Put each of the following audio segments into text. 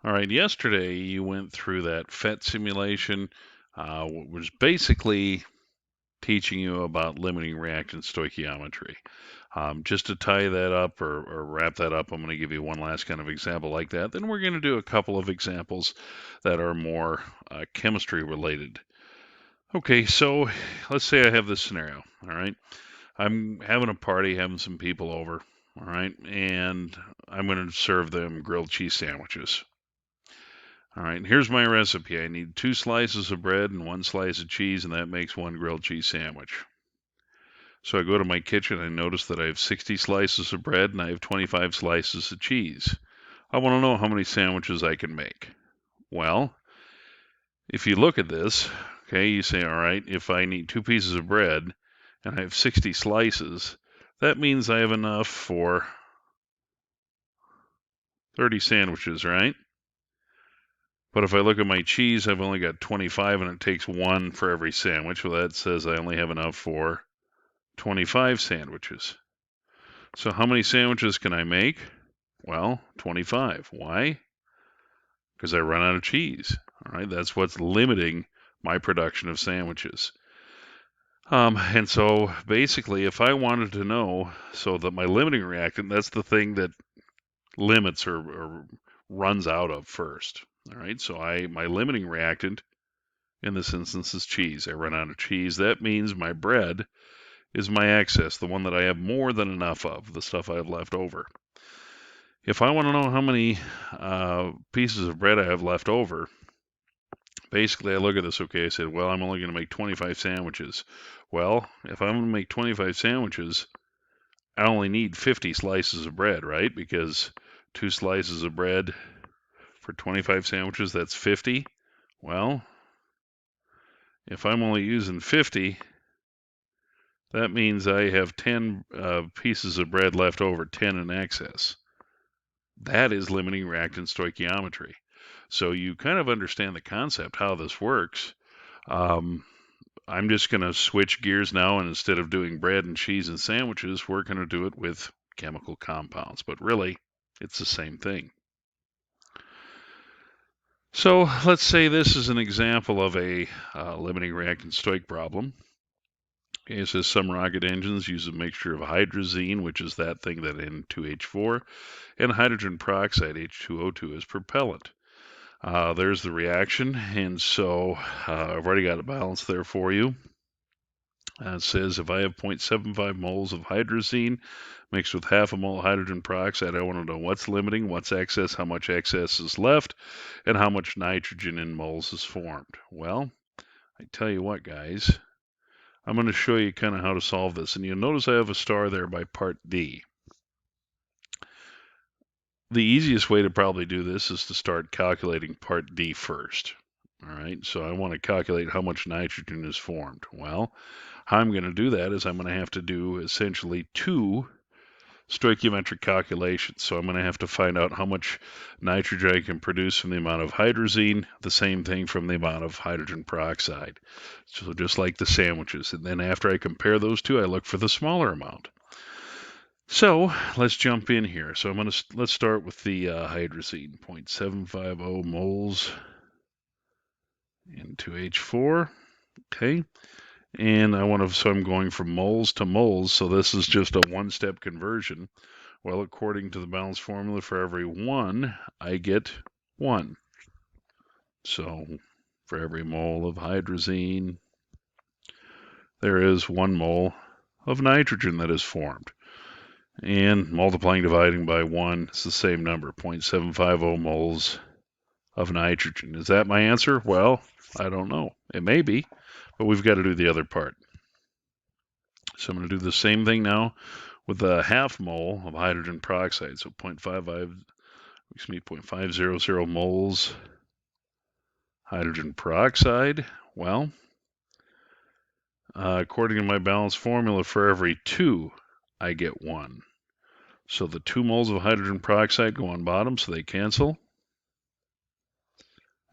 All right, yesterday you went through that PhET simulation, which was basically teaching you about limiting reactant stoichiometry. Just to tie that up or wrap that up, I'm going to give you one last kind of example like that. Then we're going to do a couple of examples that are more chemistry related. Okay, so let's say I have this scenario. All right, I'm having a party, having some people over. All right, and I'm going to serve them grilled cheese sandwiches. All right, here's my recipe. I need 2 slices of bread and 1 slice of cheese, and that makes 1 grilled cheese sandwich. So I go to my kitchen and notice that I have 60 slices of bread and I have 25 slices of cheese. I want to know how many sandwiches I can make. Well, if you look at this, okay, you say, all right, if I need 2 pieces of bread and I have 60 slices, that means I have enough for 30 sandwiches, right? But if I look at my cheese, I've only got 25 and it takes 1 for every sandwich. Well, that says I only have enough for 25 sandwiches. So how many sandwiches can I make? Well, 25. Why? Because I run out of cheese. All right, that's what's limiting my production of sandwiches. And so basically, if I wanted to know, so that my limiting reactant, that's the thing that limits or runs out of first. All right, so my limiting reactant in this instance is cheese. I run out of cheese. That means my bread is my excess, the one that I have more than enough of, the stuff I have left over. If I want to know how many pieces of bread I have left over, basically I look at this, okay, I said, well, I'm only going to make 25 sandwiches. Well, if I'm going to make 25 sandwiches, I only need 50 slices of bread, right? Because 2 slices of bread for 25 sandwiches, that's 50. Well, if I'm only using 50, that means I have 10 pieces of bread left over, 10 in excess. That is limiting reactant stoichiometry. So you kind of understand the concept, how this works. Um, I'm just going to switch gears now, and instead of doing bread and cheese and sandwiches, we're going to do it with chemical compounds. But really, it's the same thing. So let's say this is an example of a limiting reactant stoich problem. Okay, it says some rocket engines use a mixture of hydrazine, which is that thing that N2H4, and hydrogen peroxide, H2O2, as propellant. There's the reaction, and so I've already got a balance there for you. It says if I have 0.75 moles of hydrazine mixed with half a mole of hydrogen peroxide, I want to know what's limiting, what's excess, how much excess is left, and how much nitrogen in moles is formed. Well, I tell you what, guys, I'm going to show you kind of how to solve this. And you'll notice I have a star there by part D. The easiest way to probably do this is to start calculating part D first. All right, so I want to calculate how much nitrogen is formed. Well, how I'm going to do that is I'm going to have to do essentially 2 stoichiometric calculations. So I'm going to have to find out how much nitrogen I can produce from the amount of hydrazine, the same thing from the amount of hydrogen peroxide. So just like the sandwiches. And then after I compare those two, I look for the smaller amount. So let's jump in here. So let's start with the hydrazine, 0.750 moles into H4. Okay. And so I'm going from moles to moles. So this is just a 1-step conversion. Well, according to the balance formula, for every 1, I get 1. So for every mole of hydrazine, there is 1 mole of nitrogen that is formed. And multiplying, dividing by 1 is the same number, 0.750 moles of nitrogen. Is that my answer? Well, I don't know. It may be, but we've got to do the other part. So I'm going to do the same thing now with a half mole of hydrogen peroxide. So 0.500 moles hydrogen peroxide. Well, according to my balance formula, for every 2, I get 1. So the 2 moles of hydrogen peroxide go on bottom, so they cancel.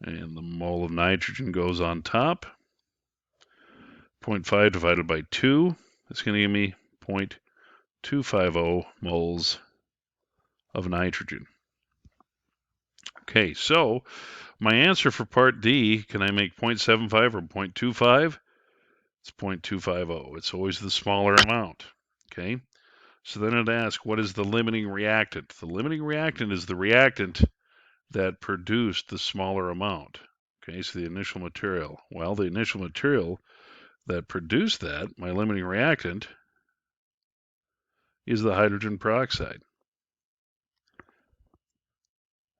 And the mole of nitrogen goes on top. 0.5 divided by 2 is going to give me 0.250 moles of nitrogen. Okay, so my answer for part D, can I make 0.75 or 0.25? It's 0.250. It's always the smaller amount. Okay, so then it asks, what is the limiting reactant? The limiting reactant is the reactant that produced the smaller amount. Okay, so the initial material. Well, the initial material that produced that, my limiting reactant, is the hydrogen peroxide.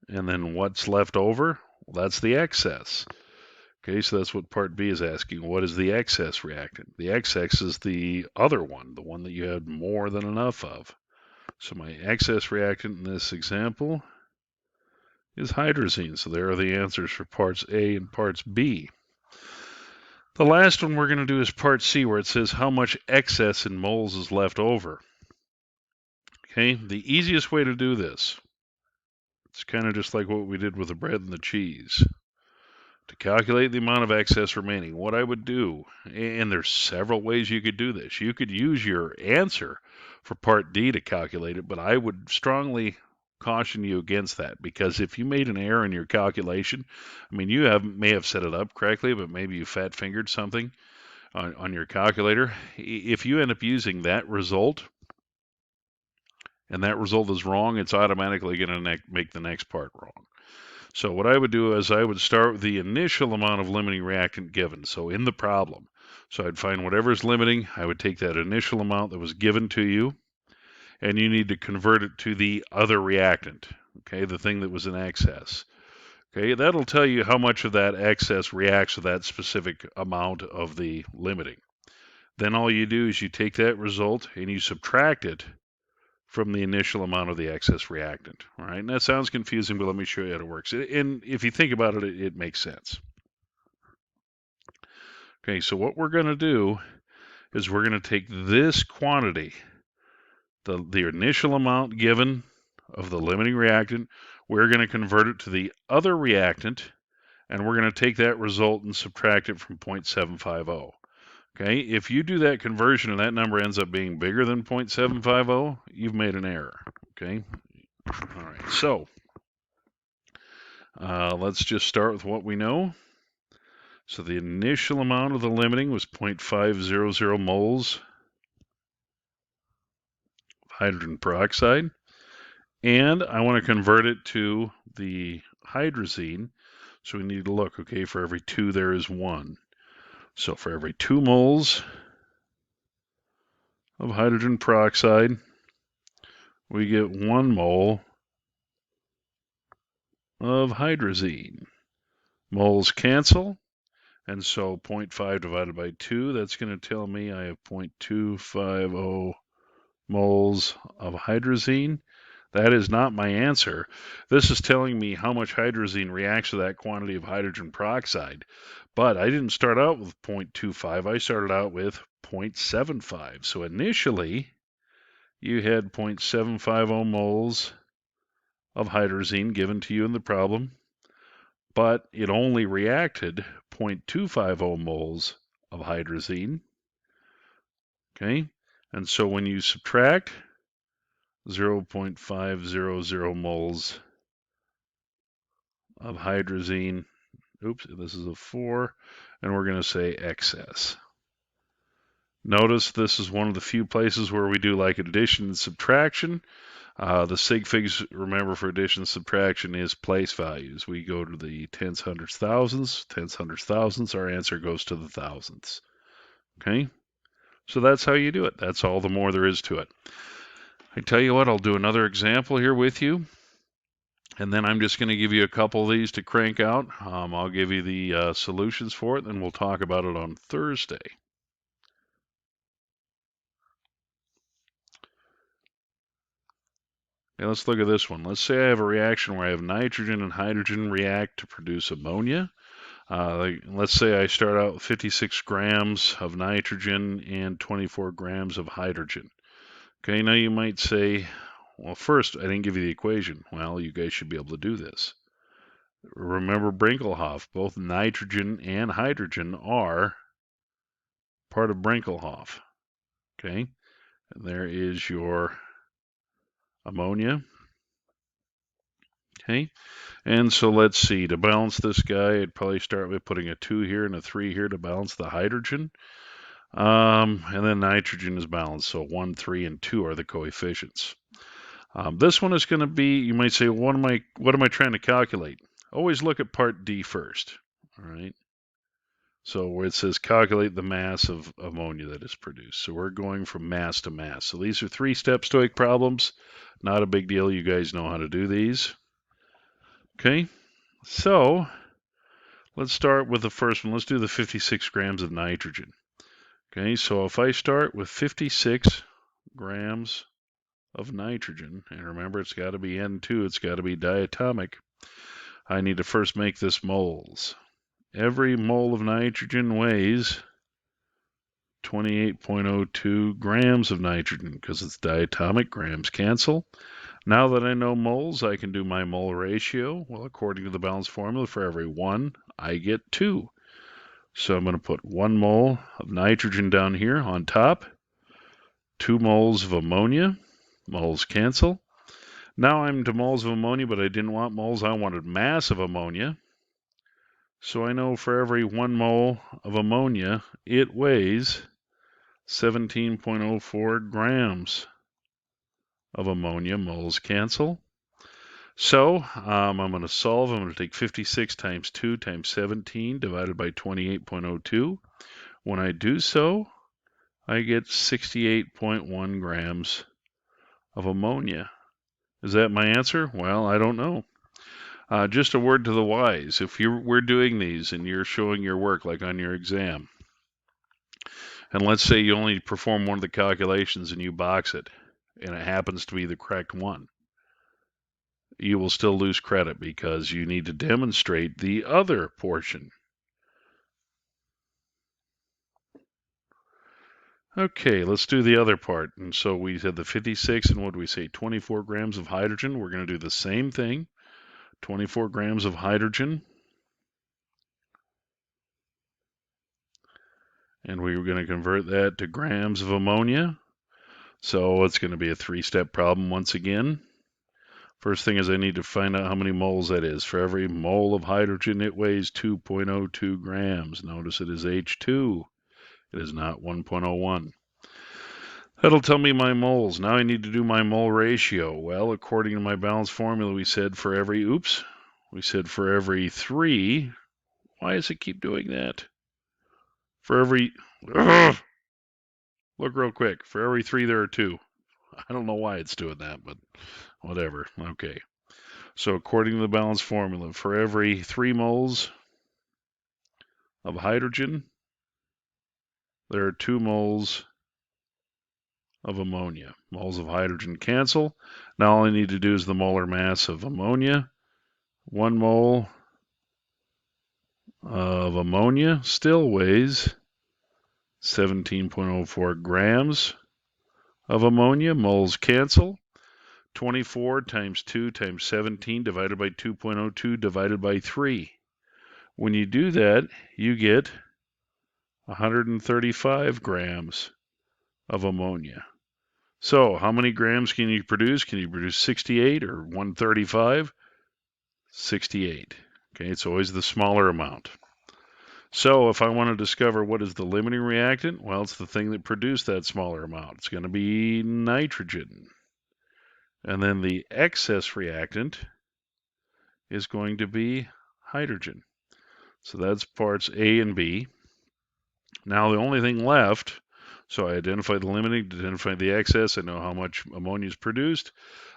And then what's left over? Well, that's the excess. Okay, so that's what part B is asking. What is the excess reactant? The excess is the other one, the one that you had more than enough of. So my excess reactant in this example is hydrazine. So there are the answers for parts A and parts B. The last one we're going to do is part C, where it says how much excess in moles is left over. Okay, the easiest way to do this, it's kind of just like what we did with the bread and the cheese. To calculate the amount of excess remaining, what I would do, and there's several ways you could do this. You could use your answer for part D to calculate it, but I would strongly caution you against that, because if you made an error in your calculation, I mean, you may have set it up correctly, but maybe you fat fingered something on your calculator. If you end up using that result and that result is wrong, it's automatically going to make the next part wrong. So what I would do is I would start with the initial amount of limiting reactant given, so in the problem. So I'd find whatever's limiting, I would take that initial amount that was given to you, and you need to convert it to the other reactant, okay, the thing that was in excess. Okay, that'll tell you how much of that excess reacts with that specific amount of the limiting. Then all you do is you take that result and you subtract it from the initial amount of the excess reactant. All right, and that sounds confusing, but let me show you how it works. And if you think about it, it makes sense. Okay, so what we're going to do is we're going to take this quantity, the initial amount given of the limiting reactant, we're going to convert it to the other reactant, and we're going to take that result and subtract it from 0.750. Okay, if you do that conversion and that number ends up being bigger than 0.750, you've made an error. Okay, all right, so let's just start with what we know. So the initial amount of the limiting was 0.500 moles of hydrogen peroxide. And I want to convert it to the hydrazine. So we need to look, okay, for every 2 there is 1. So for every 2 moles of hydrogen peroxide, we get 1 mole of hydrazine. Moles cancel, and so 0.5 divided by 2, that's going to tell me I have 0.250 moles of hydrazine. That is not my answer. This is telling me how much hydrazine reacts to that quantity of hydrogen peroxide. But I didn't start out with 0.25, I started out with 0.75. So initially, you had 0.750 moles of hydrazine given to you in the problem, but it only reacted 0.250 moles of hydrazine. Okay, and so when you subtract 0.500 moles of hydrazine, oops, this is a 4, and we're going to say excess. Notice this is one of the few places where we do like addition and subtraction. The sig figs, remember, for addition and subtraction is place values. We go to the tens, hundreds, thousands. Our answer goes to the thousandths. Okay, so that's how you do it. That's all the more there is to it. I tell you what, I'll do another example here with you, and then I'm just going to give you a couple of these to crank out. I'll give you the solutions for it, and we'll talk about it on Thursday. Okay, let's look at this one. Let's say I have a reaction where I have nitrogen and hydrogen react to produce ammonia. Let's say I start out with 56 grams of nitrogen and 24 grams of hydrogen. Okay, now you might say, well, first, I didn't give you the equation. Well, you guys should be able to do this. Remember Brinkelhoff, both nitrogen and hydrogen are part of Brinkelhoff. Okay, and there is your ammonia. Okay, and so let's see. To balance this guy, I'd probably start with putting a 2 here and a 3 here to balance the hydrogen. And then nitrogen is balanced, so 1, 3, and 2 are the coefficients. This one is going to be, you might say, what am I trying to calculate? Always look at part D first, all right? So where it says calculate the mass of ammonia that is produced. So we're going from mass to mass. So these are 3-step Stoich problems. Not a big deal. You guys know how to do these. Okay, so let's start with the first one. Let's do the 56 grams of nitrogen. Okay, so if I start with 56 grams of nitrogen, and remember it's got to be N2, it's got to be diatomic, I need to first make this moles. Every mole of nitrogen weighs 28.02 grams of nitrogen because it's diatomic, grams cancel. Now that I know moles, I can do my mole ratio. Well, according to the balanced formula, for every 1, I get 2. So I'm going to put 1 mole of nitrogen down here on top, 2 moles of ammonia, moles cancel. Now I'm to moles of ammonia, but I didn't want moles, I wanted mass of ammonia. So I know for every 1 mole of ammonia, it weighs 17.04 grams of ammonia, moles cancel. So I'm going to solve. I'm going to take 56 times 2 times 17 divided by 28.02. When I do so, I get 68.1 grams of ammonia. Is that my answer? Well, I don't know. Just a word to the wise. If we're doing these and you're showing your work like on your exam, and let's say you only perform one of the calculations and you box it, and it happens to be the correct one, you will still lose credit because you need to demonstrate the other portion. Okay, let's do the other part. And so we had the 56 and what do we say, 24 grams of hydrogen. We're going to do the same thing, 24 grams of hydrogen. And we were going to convert that to grams of ammonia. So it's going to be a 3-step problem once again. First thing is I need to find out how many moles that is. For every mole of hydrogen, it weighs 2.02 grams. Notice it is H2. It is not 1.01. That'll tell me my moles. Now I need to do my mole ratio. Well, according to my balanced formula, we said for every 3. Why does it keep doing that? For every, look real quick. For every 3, there are 2. I don't know why it's doing that, but whatever. Okay. So according to the balanced formula, for every 3 moles of hydrogen, there are 2 moles of ammonia. Moles of hydrogen cancel. Now all I need to do is the molar mass of ammonia. 1 mole of ammonia still weighs 17.04 grams of ammonia. Moles cancel. 24 times 2 times 17 divided by 2.02 divided by 3. When you do that, you get 135 grams of ammonia. So how many grams can you produce? Can you produce 68 or 135? 68. Okay, it's always the smaller amount. So if I want to discover what is the limiting reactant, well, it's the thing that produced that smaller amount. It's going to be nitrogen. And then the excess reactant is going to be hydrogen. So that's parts A and B. Now the only thing left, so I identify the limiting, identify the excess, I know how much ammonia is produced.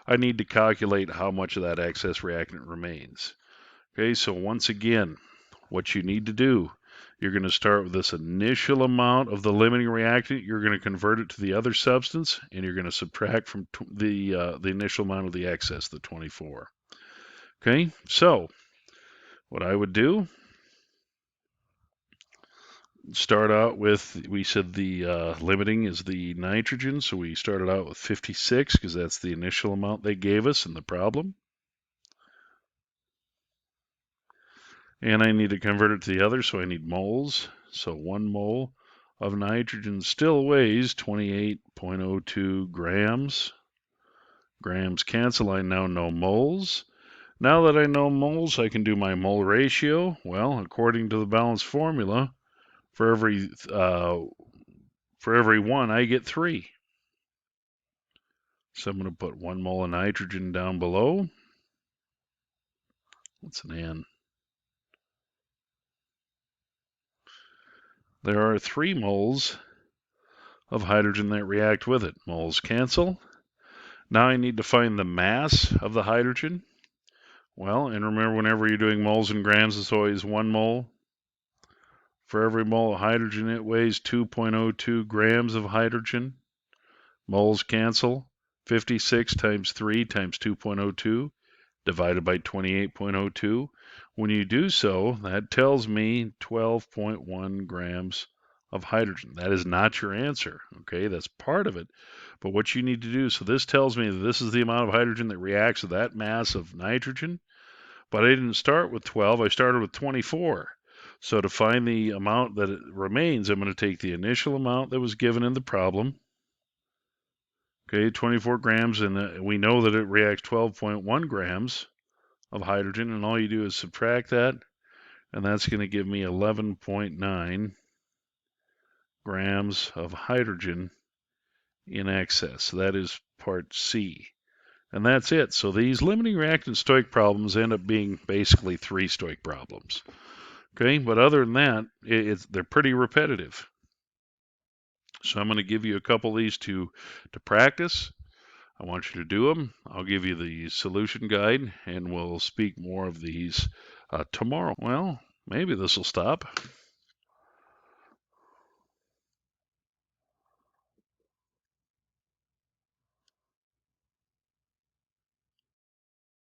I need to calculate how much of that excess reactant remains. Okay, so once again, what you need to do, you're going to start with this initial amount of the limiting reactant. You're going to convert it to the other substance, and you're going to subtract from the initial amount of the excess, the 24. Okay, so what I would do, start out with, we said the limiting is the nitrogen, so we started out with 56 because that's the initial amount they gave us in the problem. And I need to convert it to the other, so I need moles. So 1 mole of nitrogen still weighs 28.02 grams. Grams cancel, I now know moles. Now that I know moles, I can do my mole ratio. Well, according to the balanced formula, for every one, I get 3. So I'm going to put 1 mole of nitrogen down below. What's an N? There are 3 moles of hydrogen that react with it. Moles cancel. Now I need to find the mass of the hydrogen. Well, and remember, whenever you're doing moles and grams, it's always 1 mole. For every mole of hydrogen, it weighs 2.02 grams of hydrogen. Moles cancel. 56 times 3 times 2.02 divided by 28.02. When you do so, that tells me 12.1 grams of hydrogen. That is not your answer, okay? That's part of it. But what you need to do, so this tells me that this is the amount of hydrogen that reacts with that mass of nitrogen, but I didn't start with 12, I started with 24. So to find the amount that it remains, I'm going to take the initial amount that was given in the problem, okay, 24 grams, and we know that it reacts 12.1 grams of hydrogen, and all you do is subtract that, and that's going to give me 11.9 grams of hydrogen in excess. So that is part C. And that's it. So these limiting reactant Stoich problems end up being basically 3 Stoich problems. Okay, but other than that, they're pretty repetitive. So I'm going to give you a couple of these to practice. I want you to do them. I'll give you the solution guide, and we'll speak more of these tomorrow. Well, maybe this will stop.